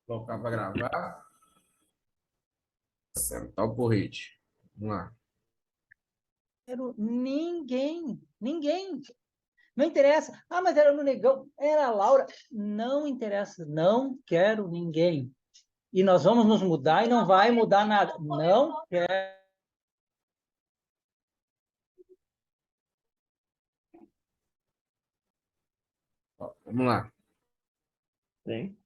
Colocar para gravar. Sentar o porrete. Vamos lá. Ninguém, ninguém. Não interessa. Ah, mas era no Negão, era a Laura. Não interessa, não quero ninguém. E nós vamos nos mudar e não vai mudar nada. Não quero. Ó, vamos lá. Sim.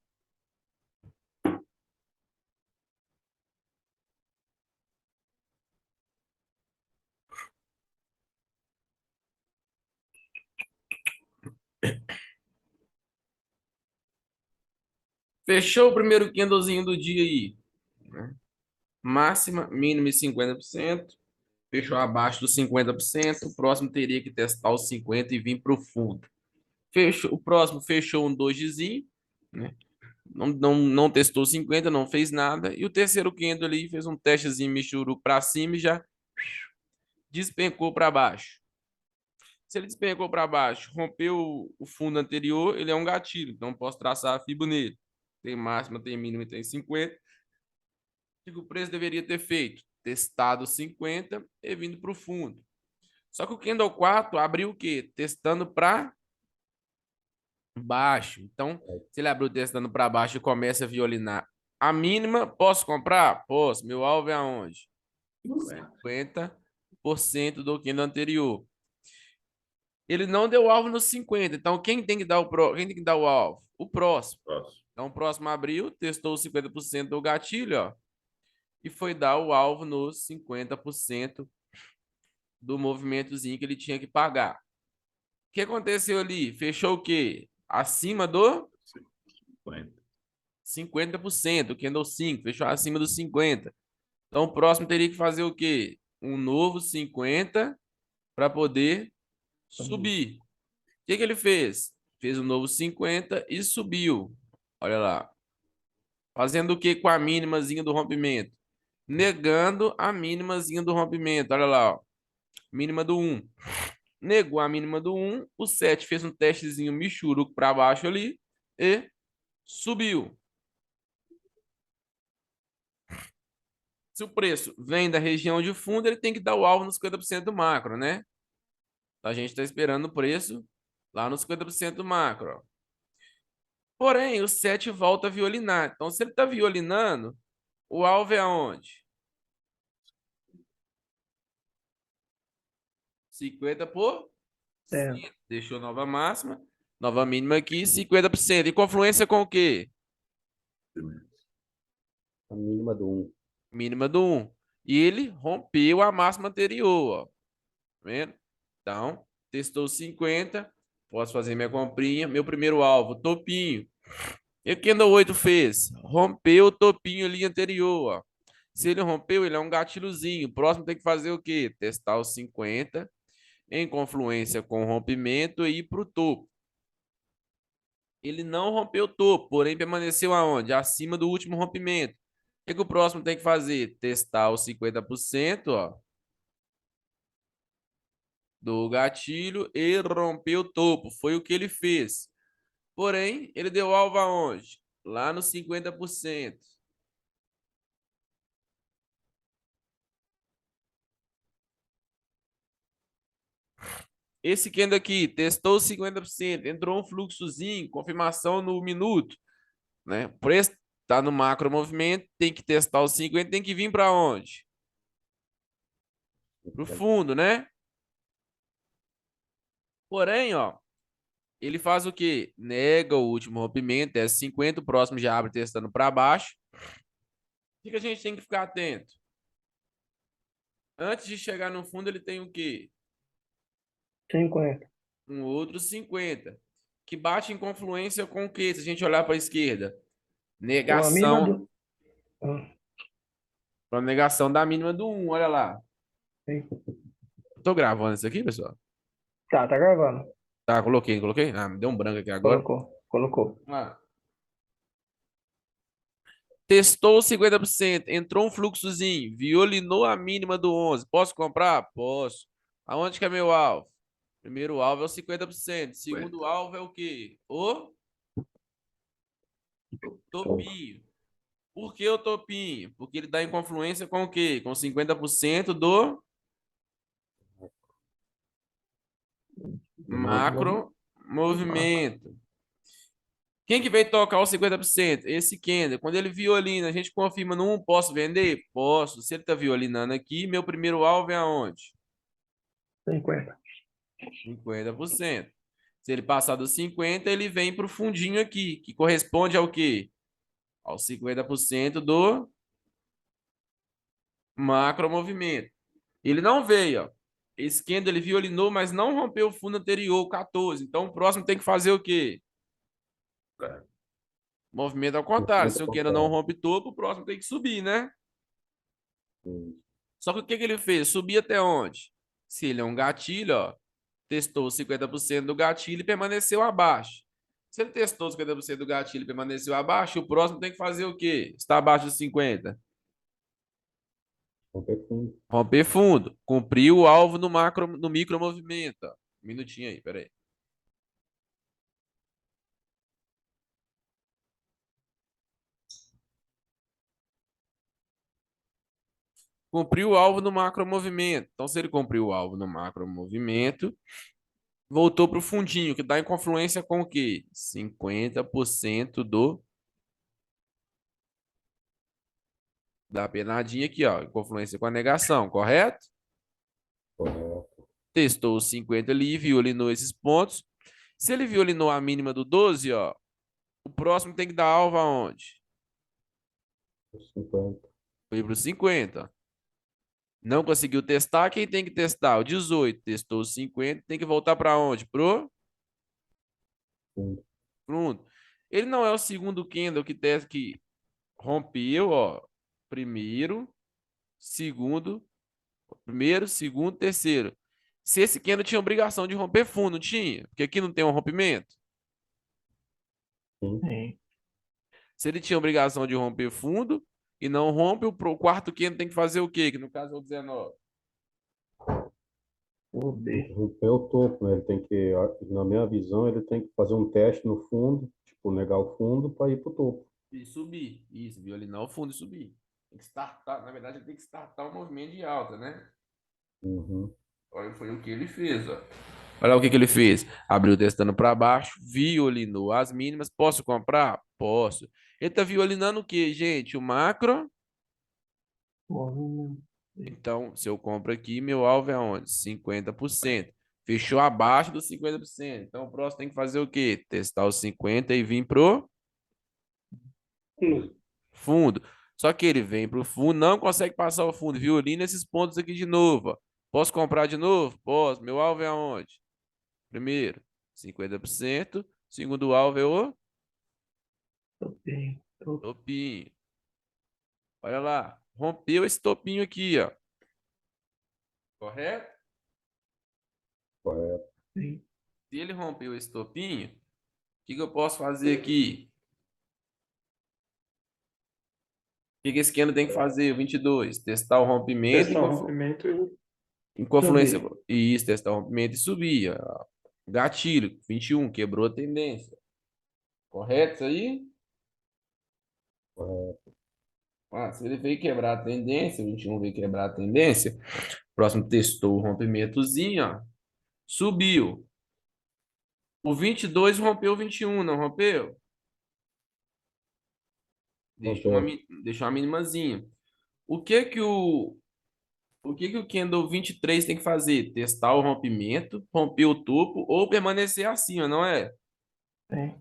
Fechou o primeiro candlezinho do dia aí, né? Máxima, mínima e 50%. Fechou abaixo dos 50%. O próximo teria que testar os 50% e vir para o fundo. Fechou, o próximo fechou um dojizinho, né? Não testou 50, não fez nada. E o terceiro candle ali fez um testezinho Michuru para cima e já despencou para baixo. Se ele despencou para baixo, rompeu o fundo anterior, ele é um gatilho. Então, posso traçar a FIBO nele. Tem máxima, tem mínima e tem 50. O que o preço deveria ter feito? Testado 50 e vindo para o fundo. Só que o candle 4 abriu o quê? Testando para baixo. Então, se ele abriu testando para baixo e começa a violinar a mínima, posso comprar? Posso. Meu alvo é aonde? 50% do candle anterior. Ele não deu alvo nos 50. Então, quem tem que dar quem tem que dar o alvo? O próximo. Próximo. Então, o próximo abriu, testou os 50% do gatilho, ó, e foi dar o alvo nos 50% do movimentozinho que ele tinha que pagar. O que aconteceu ali? Fechou o quê? Acima do 50. 50%, o candle 5, fechou acima dos 50. Então, o próximo teria que fazer o quê? Um novo 50 para poder subir. O que que ele fez? Fez um novo 50 e subiu. Olha lá. Fazendo o que com a mínimazinha do rompimento? Negando a mínimazinha do rompimento. Olha lá, ó. Mínima do 1. Negou a mínima do 1. O 7 fez um testezinho michuruco para baixo ali e subiu. Se o preço vem da região de fundo, ele tem que dar o alvo nos 50% do macro, né? Então, a gente está esperando o preço lá nos 50% do macro. Ó. Porém, o 7 volta a violinar. Então, se ele está violinando, o alvo é aonde? 50 por É. 100. Deixou nova máxima, nova mínima aqui, 50%. E confluência com o quê? A mínima do 1. Mínima do 1. E ele rompeu a máxima anterior, ó. Tá vendo? Então, testou 50. Posso fazer minha comprinha. Meu primeiro alvo, topinho. E o Candle 8 fez? Rompeu o topinho ali anterior, ó. Se ele rompeu, ele é um gatilhozinho. O próximo tem que fazer o quê? Testar os 50 em confluência com o rompimento e ir para o topo. Ele não rompeu o topo, porém permaneceu aonde? Acima do último rompimento. O que o próximo tem que fazer? Testar os 50%, ó, do gatilho e romper o topo. Foi o que ele fez. Porém, ele deu alvo aonde? Lá nos 50%. Esse candle aqui testou os 50%, entrou um fluxozinho, confirmação no minuto, né? O preço está no macro movimento, tem que testar os 50, tem que vir para onde? Para o fundo, né? Porém, ó, ele faz o quê? Nega o último rompimento, é 50, o próximo já abre testando para baixo. O que a gente tem que ficar atento? Antes de chegar no fundo, ele tem o quê? 50. Um outro 50, que bate em confluência com o quê? Se a gente olhar para a esquerda, Com a mínima negação, do. Ah, para negação da mínima do 1, olha lá. sim. Tô gravando isso aqui, pessoal? Tá gravando. Tá, coloquei. Ah, me deu um branco aqui agora. Colocou. Ah. Testou 50%, entrou um fluxozinho, violinou a mínima do 11. Posso comprar? Posso. Aonde que é meu alvo? Primeiro alvo é o 50%. Segundo alvo é o quê? O Topo. topinho. Por que o topinho? Porque ele dá em confluência com o quê? Com 50% do macro movimento. Quem que veio tocar os 50%? Esse Kender. Quando ele violina, a gente confirma no 1, posso vender? Posso. Se ele tá violinando aqui, meu primeiro alvo é aonde? 50. 50%. Se ele passar dos 50, ele vem pro fundinho aqui, que corresponde ao quê? Aos 50% do macro movimento. Ele não veio, ó. Esse Kender, ele violinou, mas não rompeu o fundo anterior, 14. Então, o próximo tem que fazer o quê? Movimento ao contrário. Se o Kender não rompe topo, o próximo tem que subir, né? Só que o que que ele fez? Subir até onde? Se ele é um gatilho, ó, testou 50% do gatilho e permaneceu abaixo. Se ele testou 50% do gatilho e permaneceu abaixo, o próximo tem que fazer o quê? Está abaixo de 50. Romper fundo. Romper fundo. Cumprir o alvo no micro movimento. Ó. Um minutinho aí, peraí. Cumpriu o alvo no macro movimento. Então, se ele cumpriu o alvo no macro movimento, voltou para o fundinho, que dá em confluência com o quê? 50% da penadinha aqui, ó, em confluência com a negação, correto? Correto. Testou os 50 ali, violinou esses pontos. Se ele violinou a mínima do 12, ó, o próximo tem que dar alvo aonde? 50. Foi para o 50. Não conseguiu testar, quem tem que testar? O 18. Testou os 50, tem que voltar para onde? Fundo. Pronto. Ele não é o segundo candle que testa que rompeu, ó. Primeiro, segundo, terceiro. Se esse candle tinha obrigação de romper fundo, não tinha? Porque aqui não tem um rompimento. Sim. Sim. Se ele tinha obrigação de romper fundo e não rompe, o quarto candle tem que fazer o quê? Que no caso é o 19. O B. Romper o topo, né? Ele tem que, na minha visão, ele tem que fazer um teste no fundo, tipo, negar o fundo para ir pro topo. E subir. Isso, violinar o fundo e subir. Tem que startar, na verdade, ele tem que startar o movimento de alta, né? Uhum. Olha, foi o que ele fez, ó. Olha o que que ele fez. Abriu testando para baixo, violinou as mínimas. Posso comprar? Posso. Ele tá violinando o quê, gente? O macro. Movimento. Então, se eu compro aqui, meu alvo é onde? 50%. Fechou abaixo dos 50%. Então, o próximo tem que fazer o quê? Testar os 50 e vir pro fundo. Só que ele vem pro fundo, não consegue passar o fundo. Violina esses pontos aqui de novo, ó. Posso comprar de novo? Posso. Meu alvo é aonde? Primeiro, 50%. Segundo alvo é o Topinho. topinho. Olha lá. Rompeu esse topinho aqui, ó. Correto? Correto. Sim. Se ele rompeu esse topinho, o que que eu posso fazer aqui? O que que esse candle tem que fazer? O 22. Testar o rompimento Testar o rompimento e em confluência. subir. Isso, testar o rompimento e subir. Ó. Gatilho, 21. Quebrou a tendência. Correto isso aí? Correto. Ah, se ele veio quebrar a tendência, o 21 veio quebrar a tendência, o próximo testou o rompimentozinho, ó, subiu. O 22 rompeu o 21, não rompeu? Rompeu. Deixou uma minimazinha. O que que o candle 23 tem que fazer? Testar o rompimento, romper o topo ou permanecer acima, não é? Sim.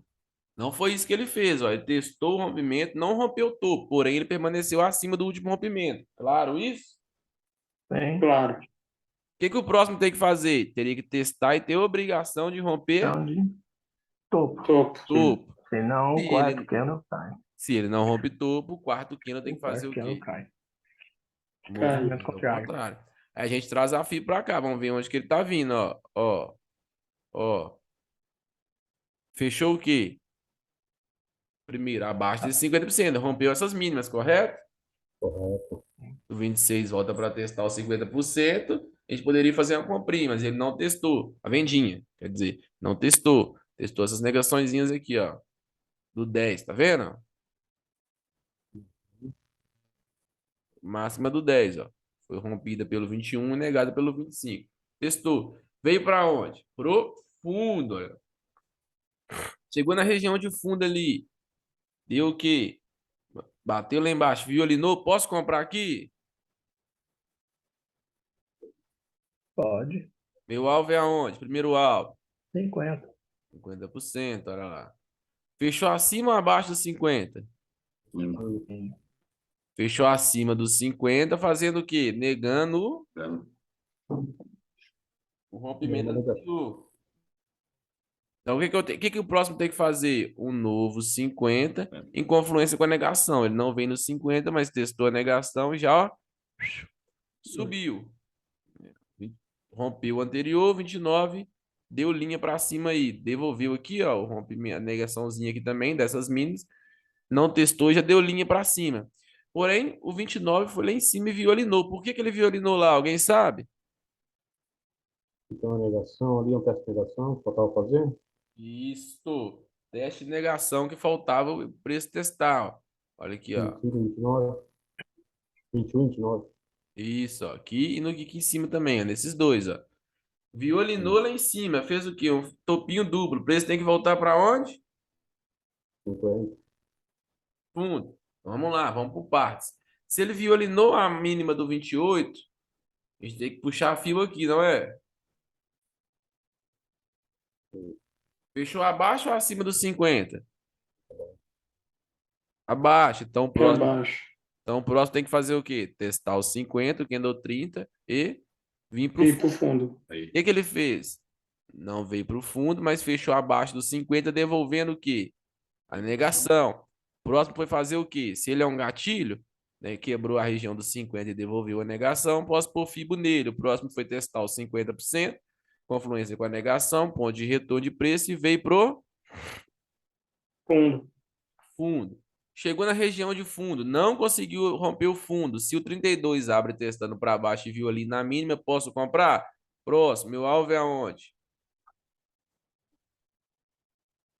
Não foi isso que ele fez, ó. Ele testou o rompimento, não rompeu o topo, porém ele permaneceu acima do último rompimento. Claro isso? Sim. Claro. O que que o próximo tem que fazer? Teria que testar e ter a obrigação de romper Então, de topo. topo. Senão, Se o quarto ele, candle cai. se ele não rompe topo, o quarto candle tem O que fazer quarto o candle quê? cai. Movimento Movimento ao contrário. contrário. Aí a gente traz a FI para cá, vamos ver onde que ele tá vindo, ó. Ó, ó. Fechou o quê? Primeiro, abaixo de 50%. Rompeu essas mínimas, correto? Correto. O 26 volta para testar os 50%. A gente poderia fazer uma comprinha, mas ele não testou. A vendinha, quer dizer, não testou. Testou essas negaçõezinhas aqui, ó. Do 10, tá vendo? máxima do 10, ó. Foi rompida pelo 21 e negada pelo 25. Testou. Veio para onde? Pro fundo, olha. Chegou na região de fundo ali. Deu o quê? Bateu lá embaixo, violinou. Posso comprar aqui? Pode. Meu alvo é aonde? Primeiro alvo. 50. 50%, olha lá. Fechou acima ou abaixo dos 50? Fechou acima dos 50, fazendo o quê? Negando o rompimento anterior. Então, o que que o próximo tem que fazer? Um novo 50 em confluência com a negação. Ele não vem no 50, mas testou a negação e já, ó, subiu. Rompeu o anterior, 29, deu linha para cima aí. Devolveu aqui, ó, o rompimento, a negaçãozinha aqui também, dessas minis. Não testou, já deu linha para cima. Porém, o 29 foi lá em cima e violinou. Por que que ele violinou lá? Alguém sabe? Então, a negação ali, um teste de negação, que faltava fazer? Isso. Teste de negação que faltava o preço testar, ó. Olha aqui, ó. 25, 29, 21, 29. Isso, ó. Aqui e no aqui em cima também, ó. Nesses dois, ó. Violinou lá em cima. Fez o quê? Um topinho duplo. O preço tem que voltar para onde? 50. Fundo. Vamos lá, vamos por partes. Se ele violinou a mínima do 28, a gente tem que puxar a fila aqui, não é? Fechou abaixo ou acima dos 50? Abaixo. Abaixo. Então, o próximo tem que fazer o quê? Testar os 50, o candle 30 e vir para o E fundo. pro fundo. O que que ele fez? Não veio para o fundo, mas fechou abaixo dos 50, devolvendo o quê? A negação. O próximo foi fazer o quê? Se ele é um gatilho, né, quebrou a região dos 50 e devolveu a negação, posso pôr FIBO nele. O próximo foi testar os 50%, confluência com a negação, ponto de retorno de preço e veio pro Fundo. fundo. Chegou na região de fundo, não conseguiu romper o fundo. Se o 32 abre testando para baixo e viu ali na mínima, posso comprar? Próximo, meu alvo é aonde?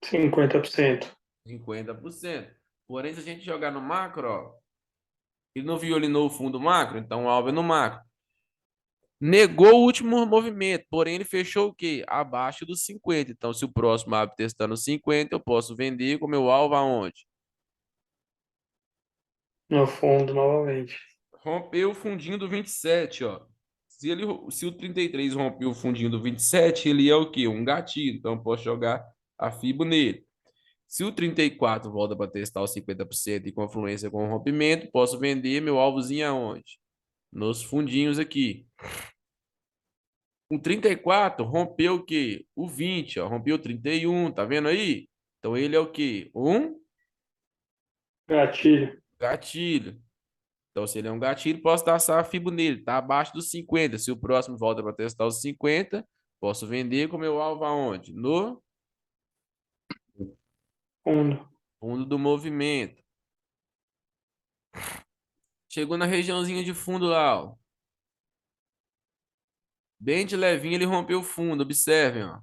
50%. 50%. Porém, se a gente jogar no macro, ó, ele não violinou o fundo macro, então o alvo é no macro. Negou o último movimento, porém ele fechou o quê? Abaixo dos 50. Então, se o próximo abre testando 50, eu posso vender com meu alvo aonde? No fundo novamente. Rompeu o fundinho do 27, ó. Se o 33 rompeu o fundinho do 27, ele é o quê? Um gatilho. Então, eu posso jogar a FIBO nele. Se o 34 volta para testar os 50% e confluência com o rompimento, posso vender meu alvozinho aonde? Nos fundinhos aqui. O 34 rompeu o quê? O 20, ó. Rompeu o 31, tá vendo aí? Então, ele é o quê? Um Gatilho. gatilho. Então, se ele é um gatilho, posso taxar a FIBO nele. Tá abaixo dos 50. Se o próximo volta para testar os 50, posso vender com meu alvo aonde? No Fundo. fundo do movimento. Chegou na regiãozinha de fundo lá, ó. Bem de levinho, ele rompeu o fundo. Observem, ó.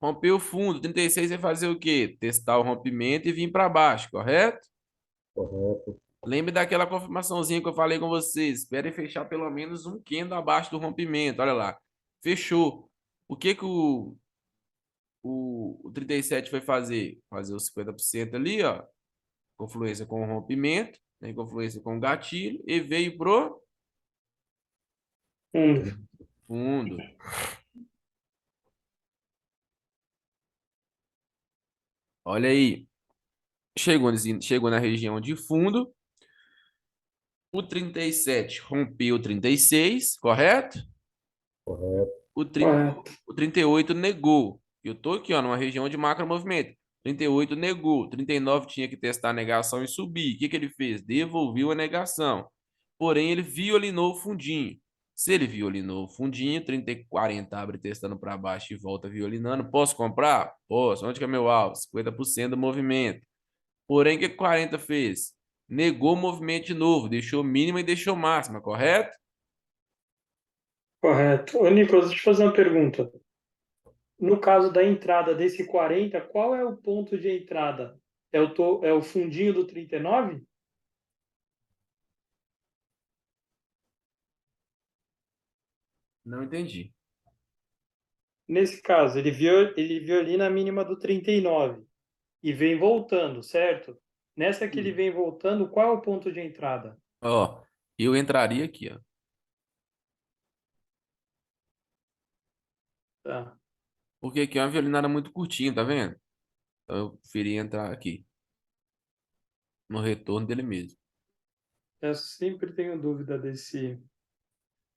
Rompeu o fundo. 36 vai fazer o quê? Testar o rompimento e vir para baixo, correto? Correto. Lembre daquela confirmaçãozinha que eu falei com vocês. Espere fechar pelo menos um candle abaixo do rompimento. Olha lá. Fechou. O que que o 37 foi fazer? Fazer os 50% ali, ó. Confluência com o rompimento, né? Confluência com o gatilho. E veio pro Fundo. fundo. Olha aí. Chegou na região de fundo. O 37 rompeu o 36, correto? Correto. O, 30, Correto. o 38 negou. Eu estou aqui, ó, numa região de macro movimento. 38 negou. 39 tinha que testar a negação e subir. O que que ele fez? Devolveu a negação. Porém, ele violinou o fundinho. Se ele violinou o fundinho, 30 e 40 abre testando para baixo e volta violinando. Posso comprar? Posso. Onde que é meu alvo? 50% do movimento. Porém, o que que 40 fez? Negou o movimento de novo. Deixou mínima e deixou máxima, correto? Correto. Ô, Nicolas, deixa eu te fazer uma pergunta. No caso da entrada desse 40, qual é o ponto de entrada? É o fundinho do 39? Não entendi. Nesse caso, ele violina a mínima do 39 e vem voltando, certo? Nessa que ele vem voltando, qual é o ponto de entrada? Ó, eu entraria aqui, ó. Tá. Porque aqui é uma violinada muito curtinha, tá vendo? Então eu preferia entrar aqui, no retorno dele mesmo. Eu sempre tenho dúvida Nesse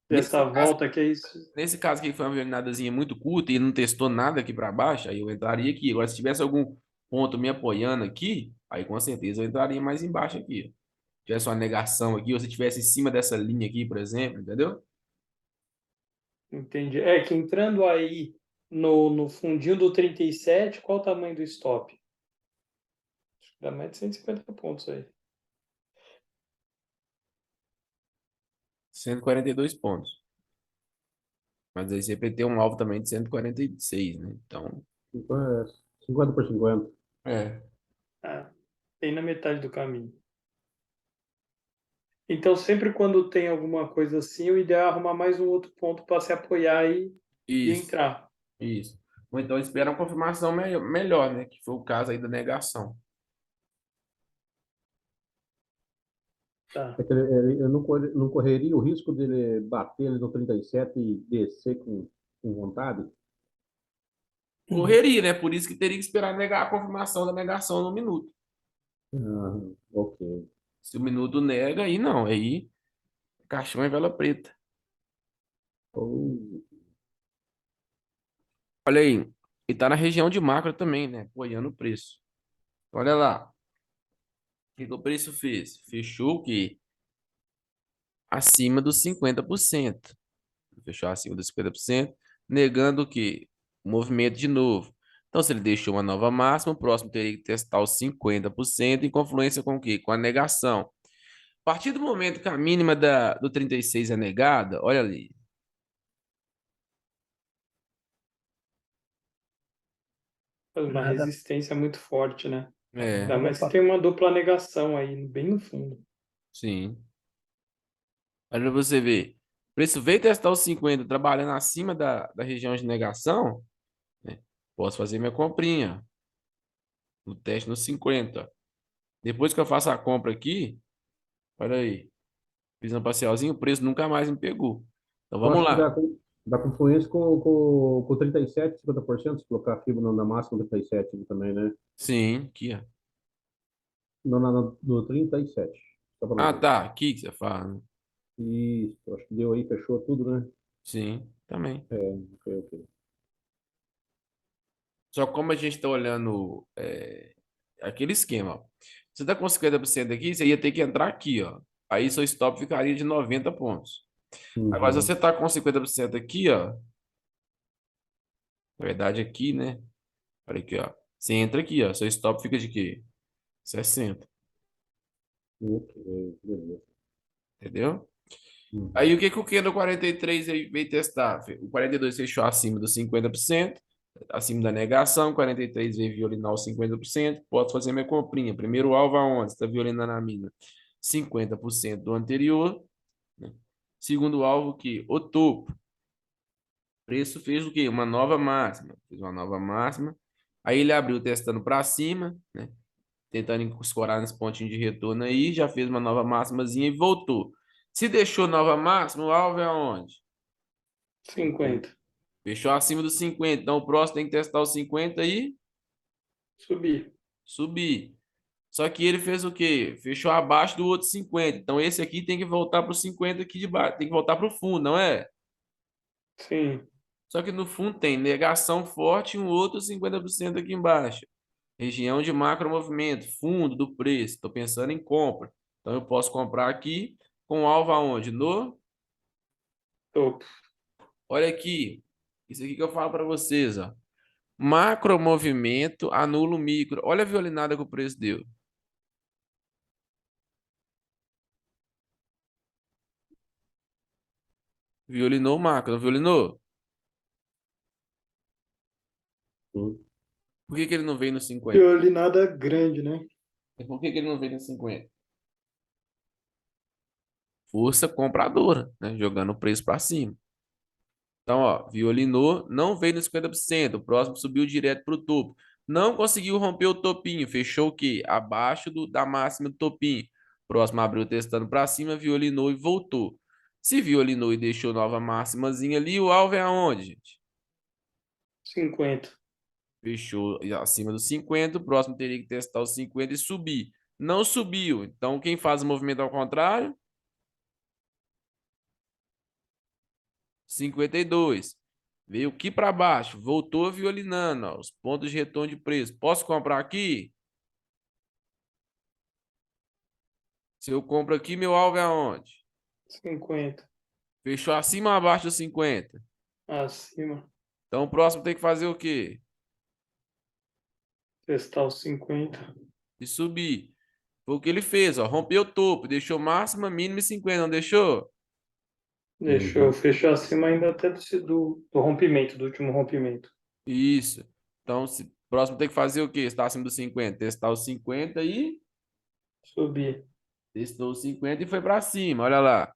dessa caso, volta, que é isso. nesse caso aqui foi uma violinadazinha muito curta e não testou nada aqui para baixo, aí eu entraria aqui. Agora, se tivesse algum ponto me apoiando aqui, aí com certeza eu entraria mais embaixo aqui, ó. Tivesse uma negação aqui, ou se tivesse em cima dessa linha aqui, por exemplo, entendeu? Entendi. É que entrando aí no fundinho do 37, qual o tamanho do stop? Dá mais de 150 pontos aí. 142 pontos. Mas aí você tem um alvo também de 146, né? Então, Então é 50 por 50. é. Ah, bem na metade do caminho. Então, sempre quando tem alguma coisa assim, o ideal é arrumar mais um outro ponto para se apoiar e Isso, entrar. isso. Ou então espera uma confirmação melhor, né? Que foi o caso aí da negação. Tá. É que ele não correria o risco dele bater ele no 37 e descer com vontade? Correria, né? Por isso que teria que esperar negar a confirmação da negação no minuto. Ah, ok. Se o minuto nega, aí não. Aí caixão é vela preta. Ou, Olha aí. E tá na região de macro também, né? Apoiando o preço. Olha lá. O que o preço fez? Fechou o quê? Acima dos 50%. Fechou acima dos 50%, negando o quê? O movimento de novo. Então, se ele deixou uma nova máxima, o próximo teria que testar os 50% em confluência com o quê? Com a negação. A partir do momento que a mínima do 36 é negada, olha ali. Uma Nada, resistência muito forte, né? É, Ainda nada mais que para tem uma dupla negação aí, bem no fundo. sim. Olha pra você ver. O preço veio testar os 50, trabalhando acima da região de negação, né? Posso fazer minha comprinha. No teste no 50. Depois que eu faço a compra aqui, olha aí. Fiz um parcialzinho, o preço nunca mais me pegou. Então eu vamos acho que lá. dá confluência com 37, 50%, se colocar a fibra na máxima do 37 também, né? Sim, aqui, ó. No 37. Só para Ah, ver. tá. Aqui que você fala, né? Isso, acho que deu aí, fechou tudo, né? Sim, também. Ok, ok. Só como a gente está olhando aquele esquema, ó. Você está com 50% aqui, você ia ter que entrar aqui, ó. Aí seu stop ficaria de 90 pontos. Agora, se você Uhum. está com 50% aqui, ó. Na verdade, aqui, né? Olha aqui, ó. Você entra aqui, ó. Seu stop fica de quê? 60. Ok, beleza. Entendeu? Aí Uhum. o que que o Kendo 43 veio testar? O 42 fechou acima dos 50%, acima da negação, 43 veio violinar os 50%, posso fazer minha comprinha. Primeiro alvo aonde? Está violinando a mina 50% do anterior, né? Segundo alvo que o topo. Preço fez o quê? Uma nova máxima. Fez uma nova máxima. Aí ele abriu testando para cima, né? Tentando escorar nesse pontinho de retorno aí, já fez uma nova máximazinha e voltou. Se deixou nova máxima, o alvo é aonde? 50. Fechou acima dos 50. Então o próximo tem que testar os 50 e Subir. subir. Só que ele fez o quê? Fechou abaixo do outro 50. Então esse aqui tem que voltar para o 50 aqui de baixo. Tem que voltar para o fundo, não é? Sim. Só que no fundo tem negação forte e um outro 50% aqui embaixo. Região de macro movimento, fundo do preço. Estou pensando em compra. Então eu posso comprar aqui com alvo aonde? No. Topo. Olha aqui. Isso aqui que eu falo para vocês, ó. Macro movimento anula o micro. Olha a violinada que o preço deu. Violinou o macro, não violinou? Sim. Por que que ele não veio no 50? Eu ali nada grande, né? E por que que ele não veio no 50? Força compradora, né? Jogando o preço para cima. Então, ó, violinou, não veio no 50%, o próximo subiu direto para o topo. Não conseguiu romper o topinho, fechou o quê? Abaixo da máxima do topinho. Próximo abriu testando para cima, violinou e voltou. Se violinou e deixou nova máximazinha ali, o alvo é aonde, gente? 50. Fechou acima dos 50, o próximo teria que testar os 50 e subir. Não subiu. Então, quem faz o movimento ao contrário? 52. Veio aqui para baixo, voltou violinando, ó, os pontos de retorno de preço. Posso comprar aqui? Se eu compro aqui, meu alvo é aonde? 50. Fechou acima ou abaixo dos 50? Acima. Então o próximo tem que fazer o quê? Testar os 50. E subir. Foi o que ele fez, ó. Rompeu o topo, deixou máxima, mínima e 50, não deixou? Deixou, fechou acima ainda até do rompimento, do último rompimento. Isso. Então, próximo tem que fazer o quê? Está acima dos 50. Testar os 50 e Subir. testou os 50 e foi para cima. Olha lá.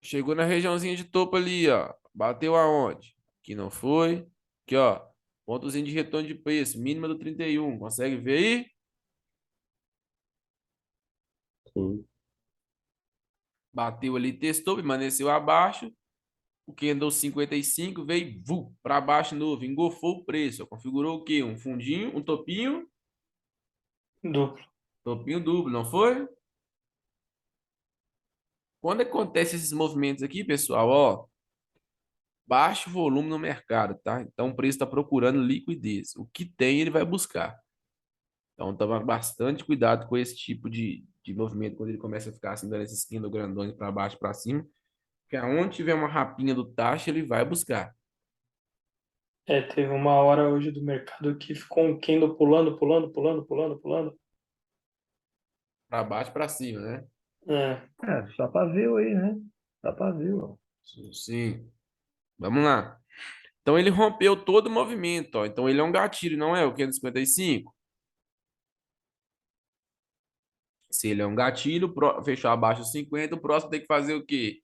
Chegou na regiãozinha de topo ali, ó. Bateu aonde? Aqui não foi. Aqui, ó. Pontozinho de retorno de preço, mínima do 31. Consegue ver aí? Sim. Bateu ali, testou, permaneceu abaixo. O que andou 55 veio para baixo de novo, engolfou o preço. Ó. Configurou o quê? Um fundinho, um topinho, Duplo. topinho duplo, não foi? Quando acontece esses movimentos aqui, pessoal, ó, baixo volume no mercado, tá? Então o preço está procurando liquidez. O que tem, ele vai buscar. Então toma bastante cuidado com esse tipo de movimento quando ele começa a ficar assim, dando esses candle grandões para baixo, para cima. Porque aonde tiver uma rapinha do taxa, ele vai buscar. Teve uma hora hoje do mercado que ficou um candle pulando, pulando, pulando, pulando, pulando. Para baixo, para cima, né? É, Só para ver aí, né? Só para ver, ó. Sim. Vamos lá. Então ele rompeu todo o movimento, ó. Então ele é um gatilho, não é o 555? Se ele é um gatilho, fechou abaixo dos 50, o próximo tem que fazer o quê?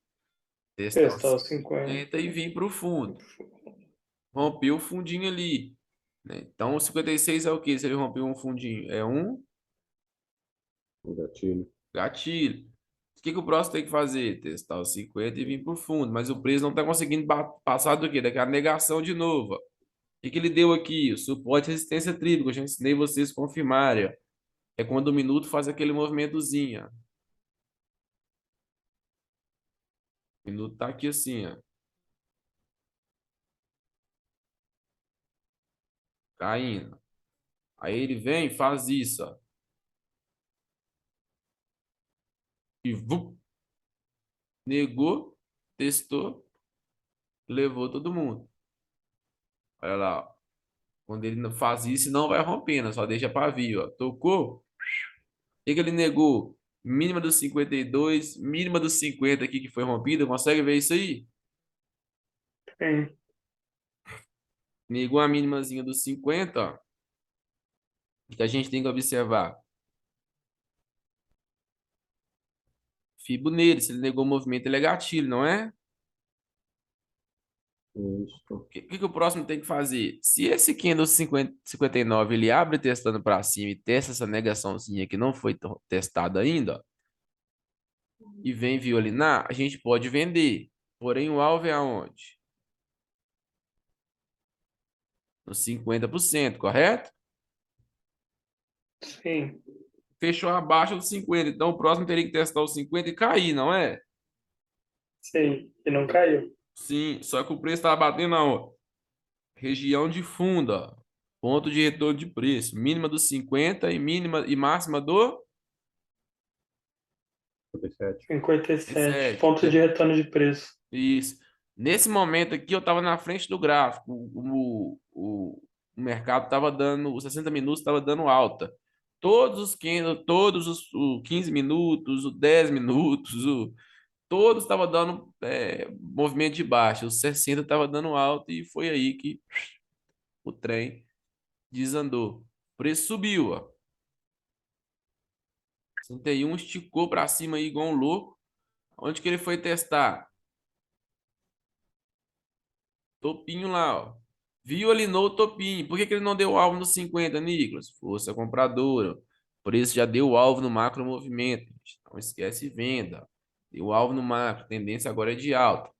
Testar os testar os 50. 50 e vir para o fundo. Rompeu o fundinho ali, né? Então o 56 é o quê? Se ele rompeu um fundinho, é um Um gatilho. gatilho. O que que o próximo tem que fazer? Testar os 50 e vir para o fundo. Mas o preço não está conseguindo passar do quê? Daquela negação de novo, ó. O que que ele deu aqui? O suporte e resistência tríplica. Eu já ensinei vocês a confirmarem, ó. É quando o minuto faz aquele movimentozinho, ó. O minuto tá aqui assim, ó. Caindo. Aí ele vem e faz isso, ó. E negou, testou, levou todo mundo. Olha lá, ó. Quando ele não faz isso, não vai rompendo, só deixa para vir, ó. Tocou. O que que ele negou? Mínima dos 52, mínima dos 50 aqui que foi rompida. Consegue ver isso aí? Tem. Negou a mínimazinha dos 50, ó. Que a gente tem que observar. Fibo nele, se ele negou o movimento, ele é gatilho, não é? Isso. O que o próximo tem que fazer? Se esse candle 59 ele abre testando para cima e testa essa negaçãozinha que não foi testada ainda, ó, e vem violinar, a gente pode vender. Porém, o alvo é aonde? No 50%, correto? Sim. Fechou abaixo dos 50. Então, o próximo teria que testar os 50 e cair, não é? Sim. E não caiu. Sim, só que o preço estava batendo aonde? Região de fundo, ó. Ponto de retorno de preço. Mínima dos 50 e mínima e máxima do 57. 57. 7. Ponto de retorno de preço. Isso. Nesse momento aqui, eu estava na frente do gráfico. O mercado estava dando, os 60 minutos estava dando alta. Todos os 15, todos os 15 minutos, os 10 minutos, todos estavam dando movimento de baixa. Os 60 estava dando alta e foi aí que o trem desandou. O preço subiu, ó. 61 esticou para cima aí igual um louco. Onde que ele foi testar? Topinho lá, ó. Violinou o topinho. Por que que ele não deu o alvo no 50, Nicolas? Força compradora. Por isso já deu o alvo no macro movimento. Não esquece venda. Deu o alvo no macro. Tendência agora é de alta.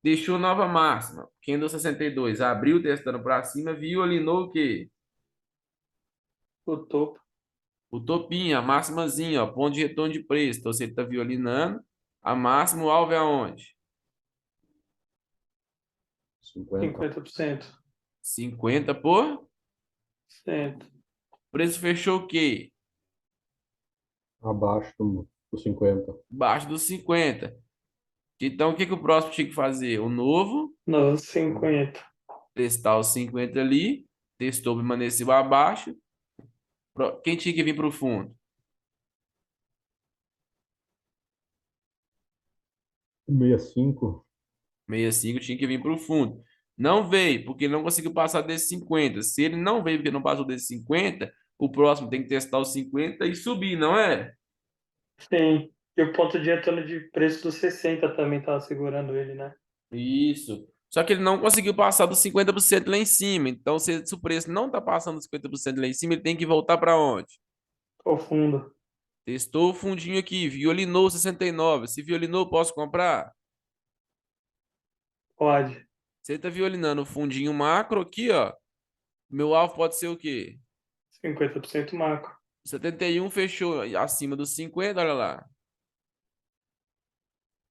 Deixou nova máxima. Candle 62. Abriu testando para cima. Violinou o quê? O topo. O topinho, a máximazinha, ó. Ponto de retorno de preço. Então, se ele está violinando, a máxima, o alvo é aonde? 50. 50%. 50 por? Certo. O preço fechou o quê? Abaixo do 50. Abaixo dos 50. Então, o que que o próximo tinha que fazer? O novo, No 50. testar os 50 ali, testou, permaneceu abaixo. Quem tinha que vir para o fundo? 65. 65 tinha que vir para o fundo. Não veio, porque não conseguiu passar desses 50. Se ele não veio porque não passou desses 50, o próximo tem que testar os 50 e subir, não é? Sim. E o ponto de retorno de preço dos 60 também estava segurando ele, né? Isso. Só que ele não conseguiu passar dos 50% lá em cima. Então, se o preço não está passando dos 50% lá em cima, ele tem que voltar para onde? O fundo. Testou o fundinho aqui, violinou 69. Se violinou, posso comprar? Pode. Você está violinando o fundinho macro aqui, ó. Meu alvo pode ser o quê? 50% macro. 71 fechou acima dos 50, olha lá.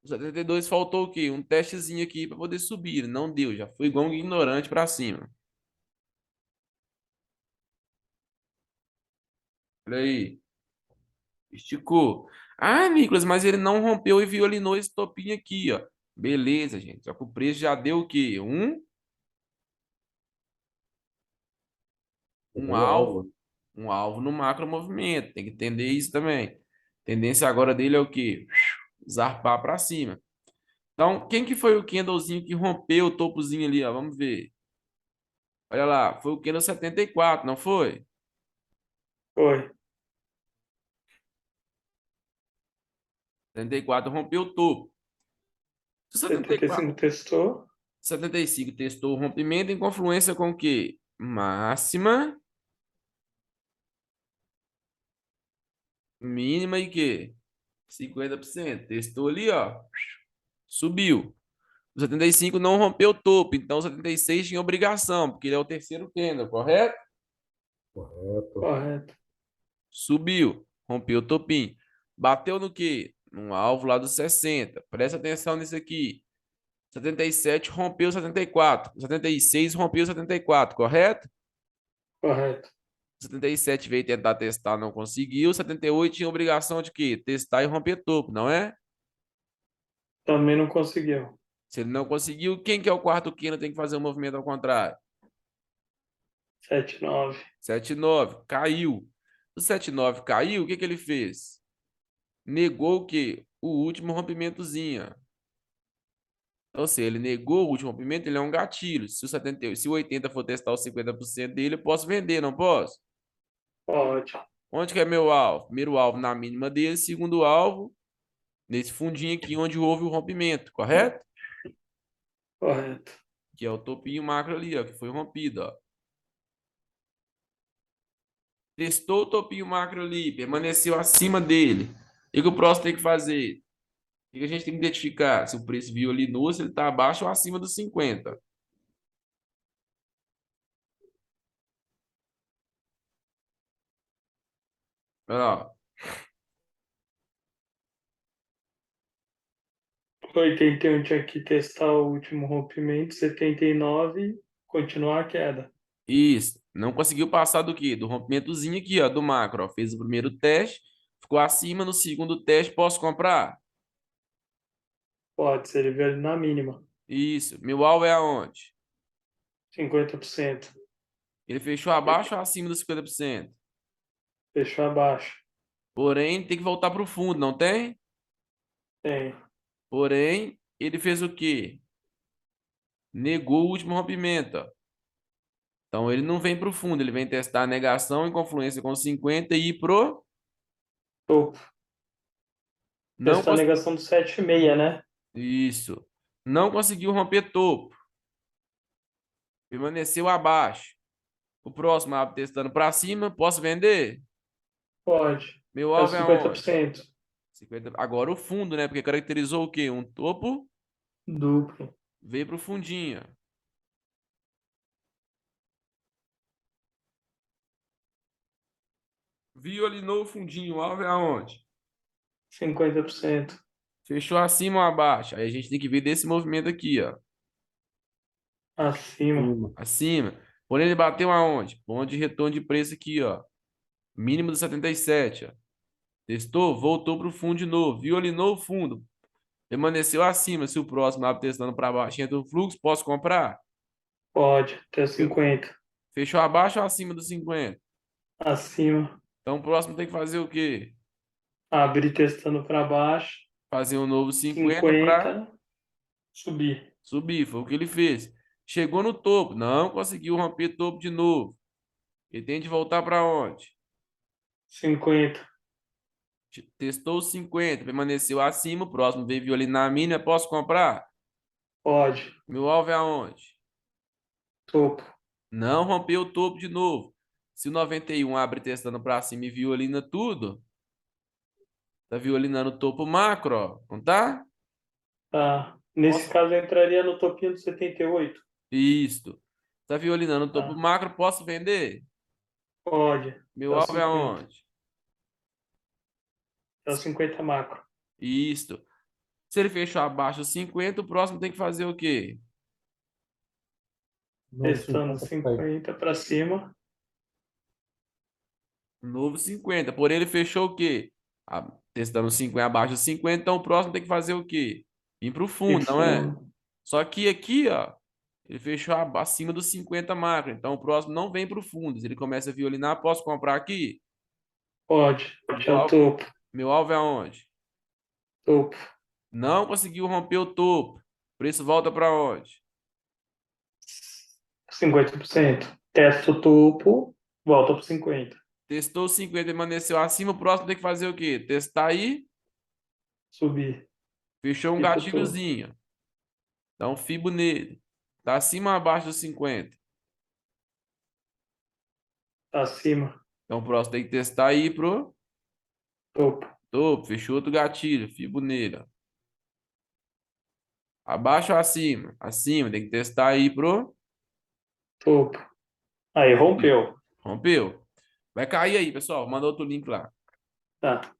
O 72 faltou o quê? Um testezinho aqui para poder subir. Não deu, já foi igual um ignorante para cima. Olha aí. Esticou. Ah, Nicolas, mas ele não rompeu e violinou esse topinho aqui, ó. Beleza, gente. Só que o preço já deu o quê? Um Pegando alvo. alvo. Um alvo no macro movimento. Tem que entender isso também. Tendência agora dele é o quê? Zarpar para cima. Então, quem que foi o candlezinho que rompeu o topozinho ali, ó? Vamos ver. Olha lá, foi o candle 74, não foi? Foi. 74 rompeu o topo. Se o 74, 75 testou. 75 testou o rompimento em confluência com o quê? Máxima, mínima e quê? 50%. Testou ali, ó. Subiu. O 75 não rompeu o topo, então o 76 tinha obrigação, porque ele é o terceiro candle, correto? Correto. Correto. Subiu, rompeu o topinho. Bateu no quê? Num alvo lá dos 60. Presta atenção nisso aqui. 77 rompeu 74. 76 rompeu 74, correto? Correto. 77 veio tentar testar, não conseguiu. 78 tinha obrigação de quê? Testar e romper topo, não é? Também não conseguiu. Se ele não conseguiu, quem que é o quarto quino tem que fazer o movimento ao contrário? 79. 79, caiu. O 79 caiu, o que que ele fez? Negou o quê? O último rompimentozinho. Então, se ele negou o último rompimento, ele é um gatilho. Se o 80 for testar os 50% dele, eu posso vender, não posso? Pode. Onde que é meu alvo? Primeiro alvo na mínima dele, segundo alvo nesse fundinho aqui onde houve o rompimento, correto? Correto. Que é o topinho macro ali, ó, que foi rompido, ó. Testou o topinho macro ali, permaneceu acima dele. O que que o próximo tem que fazer? O que que a gente tem que identificar? Se o preço violinou, se ele está abaixo ou acima dos 50. Olha lá, 81 tinha que testar o último rompimento. 79, continuar a queda. isso. Não conseguiu passar do quê? Do rompimentozinho aqui, ó, do macro, ó. Fez o primeiro teste, ficou acima. No segundo teste, posso comprar? Pode ser ele veio ali na mínima. Isso. Meu alvo é aonde? 50%. Ele fechou abaixo ou acima dos 50%? Fechou abaixo. Porém, tem que voltar para o fundo, não tem? Tem. Porém, ele fez o quê? Negou o último rompimento, ó. Então, ele não vem para o fundo, ele vem testar a negação em confluência com 50 e ir pro... Topo. Não Testou a cons... negação do 7,6, né? Isso. Não conseguiu romper topo. Permaneceu abaixo. O próximo abre testando para cima. Posso vender? Pode. Meu É o alvo é aonde? 50%. 50. Agora o fundo, né? Porque caracterizou o quê? Um topo, Duplo. veio pro fundinho. Violinou o fundinho. O alvo é aonde? 50%. Fechou acima ou abaixo? Aí a gente tem que ver desse movimento aqui, ó. Acima. Acima. Porém, ele bateu aonde? Ponto de retorno de preço aqui, ó. Mínimo do 77, ó. Testou, voltou pro fundo de novo. Violinou o fundo. Permaneceu acima. Se o próximo abre testando para baixo, entra o fluxo, posso comprar? Pode. Até 50. Fechou abaixo ou acima dos 50? Acima. Então o próximo tem que fazer o quê? Abrir testando para baixo. Fazer um novo 50 para 50. Subir. subir. Foi o que ele fez. Chegou no topo. Não conseguiu romper topo de novo. Ele tem de voltar para onde? 50. Testou os 50, permaneceu acima. O próximo veio violinar a mínima. Posso comprar? Pode. Meu alvo é aonde? Topo. Não rompeu o topo de novo. Se o 91 abre testando para cima e violina tudo, tá violinando o topo macro, ó. Não tá? Tá. Nesse caso, eu entraria no topinho do 78. Isto. Tá violinando o topo Tá. macro, posso vender? Pode. Meu Tá alvo é 50. aonde? Tá 50 macro. Isto. Se ele fechou abaixo dos 50, o próximo tem que fazer o quê? Testando 50 50 para cima. Novo 50. Porém, ele fechou o quê? Testando 50 abaixo dos 50, então o próximo tem que fazer o quê? Ir pro E fundo, não é? fundo. Só que aqui, ó, ele fechou acima dos 50 macro. Então o próximo não vem pro fundo. Se ele começa a violinar, posso comprar aqui? Pode. Meu Já o alvo, topo. meu alvo é aonde? Topo. Não conseguiu romper o topo. O preço volta para onde? 50%. Testa o topo. Volta para 50. Testou 50, permaneceu acima. O próximo tem que fazer o quê? Testar aí. Subir. Fechou um E pro topo. gatilhozinho. Dá um fibo nele. Tá acima ou abaixo dos 50? Acima. Então o próximo tem que testar aí pro Topo. topo. Fechou outro gatilho. Fibo nele, ó. Abaixo ou acima? Acima. Tem que testar aí pro Topo. Aí rompeu. rompeu. Vai cair aí, pessoal. Manda outro link lá. Tá.